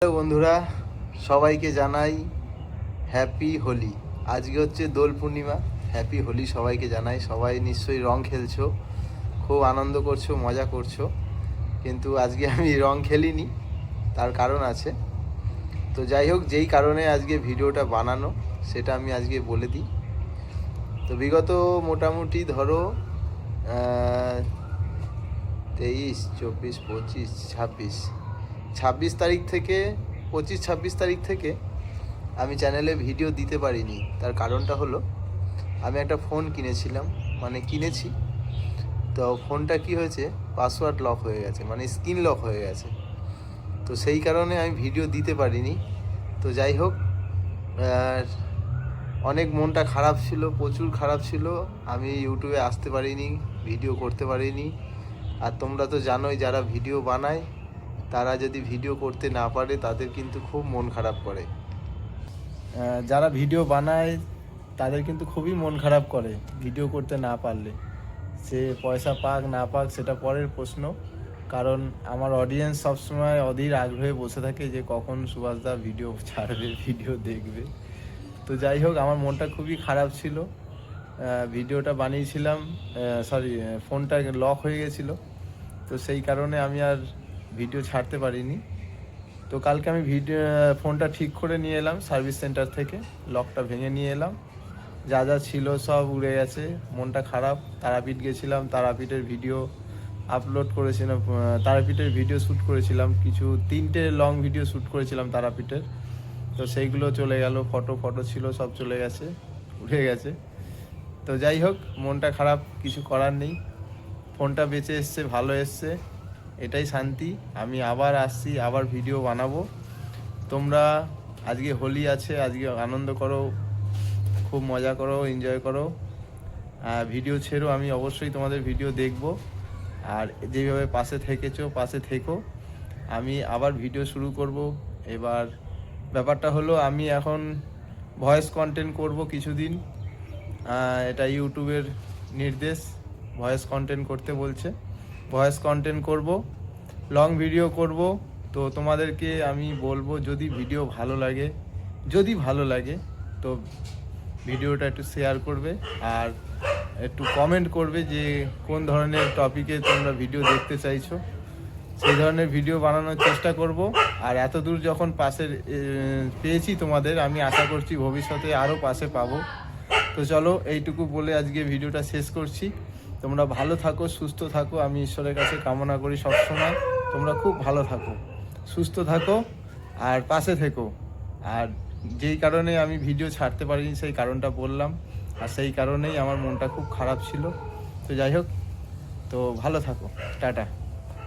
Hello বন্ধুরা, সবাইকে জানাই হ্যাপি হোলি। আজকে হচ্ছে দোল পূর্ণিমা। হ্যাপি হোলি সবাইকে জানাই। সবাই নিশ্চয়ই রং খেলছো, খুব আনন্দ করছো, মজা করছো। কিন্তু আজকে আমি রং খেলিনি, তার কারণ আছে। তো যাই হোক, যেই কারণে আজকে ভিডিওটা বানানো সেটা আমি আজকে বলে দিই। তো বিগত মোটামুটি ধরো 23, 24, 25, 26 তারিখ থেকে 25, 26 তারিখ থেকে আমি চ্যানেলে ভিডিও দিতে পারিনি। তার কারণটা হলো, আমি একটা ফোন কিনেছিলাম, মানে কিনেছি। তো ফোনটা কি হয়েছে, পাসওয়ার্ড লক হয়ে গেছে, মানে স্ক্রিন লক হয়ে গেছে। তো সেই কারণে আমি ভিডিও দিতে পারিনি। তো যাই হোক, অনেক মনটা খারাপ ছিল, প্রচুর খারাপ ছিল। আমি ইউটিউবে আসতে পারিনি, ভিডিও করতে পারিনি। আর তোমরা তো জানোই, যারা ভিডিও বানায় তারা যদি ভিডিও করতে না পারে তাদের কিন্তু খুব মন খারাপ করে। যারা ভিডিও বানায় তাদের কিন্তু খুবই মন খারাপ করে ভিডিও করতে না পারলে। সে পয়সা পাক না পাক সেটা পরের প্রশ্ন। কারণ আমার অডিয়েন্স সবসময় অধীর আগ্রহে বসে থাকে যে কখন সুভাষদা ভিডিও ছাড়বে, ভিডিও দেখবে। তো যাই হোক, আমার মনটা খুবই খারাপ ছিল। ভিডিওটা বানিয়েছিলাম, ফোনটা লক হয়ে গেছিলো। তো সেই কারণে আমি আর ভিডিও ছাড়তে পারিনি। তো কালকে আমি ফোনটা ঠিক করে নিয়ে এলাম সার্ভিস সেন্টার থেকে, লকটা ভেঙে নিয়ে এলাম। যা যা ছিল সব উড়ে গেছে, মনটা খারাপ। তারাপীঠ গেছিলাম, তারাপীঠের ভিডিও আপলোড করেছিলাম, তারাপীঠের ভিডিও শ্যুট করেছিলাম, কিছু 3টে লং ভিডিও শ্যুট করেছিলাম তারাপীঠের। তো সেইগুলো চলে গেল, ফটো ছিল সব চলে গেছে, উড়ে গেছে। তো যাই হোক, মনটা খারাপ, কিছু করার নেই। ফোনটা বেঁচে এসছে, ভালো এসছে, এটাই শান্তি। আমি আবার আসছি, আবার ভিডিও বানাবো। তোমরা আজকে হোলি আছে, আজকে আনন্দ করো, খুব মজা করো, এনজয় করো, ভিডিও ছেড়ো। আমি অবশ্যই তোমাদের ভিডিও দেখব। আর যেভাবে পাশে থেকেছো, পাশে থেকো। আমি আবার ভিডিও শুরু করব। এবার ব্যাপারটা হলো, আমি এখন ভয়েস কন্টেন্ট করব কিছুদিন। এটা ইউটিউবের নির্দেশ, ভয়েস কন্টেন্ট করতে বলছে। ভয়েস কন্টেন্ট করব, লং ভিডিও করব। তো তোমাদেরকে আমি বলবো, যদি ভিডিও ভালো লাগে তো ভিডিওটা একটু শেয়ার করবে, আর একটু কমেন্ট করবে যে কোন ধরনের টপিকে তোমরা ভিডিও দেখতে চাইছো। সেই ধরনের ভিডিও বানানোর চেষ্টা করব। আর এত দূর যখন পাশে পেয়েছি তোমাদের, আমি আশা করছি ভবিষ্যতে আরও পাশে পাবো। তো চলো, এইটুকু বলে আজকে ভিডিওটা শেষ করছি। তোমরা ভালো থাকো, সুস্থ থাকো। আমি ঈশ্বরের কাছে কামনা করি সবসময় তোমরা খুব ভালো থাকো, সুস্থ থাকো, আর পাশে থেকো। আর যেই কারণে আমি ভিডিও ছাড়তে পারিনি সেই কারণটা বললাম, আর সেই কারণেই আমার মনটা খুব খারাপ ছিল। তো যাই হোক, তো ভালো থাকো, টাটা।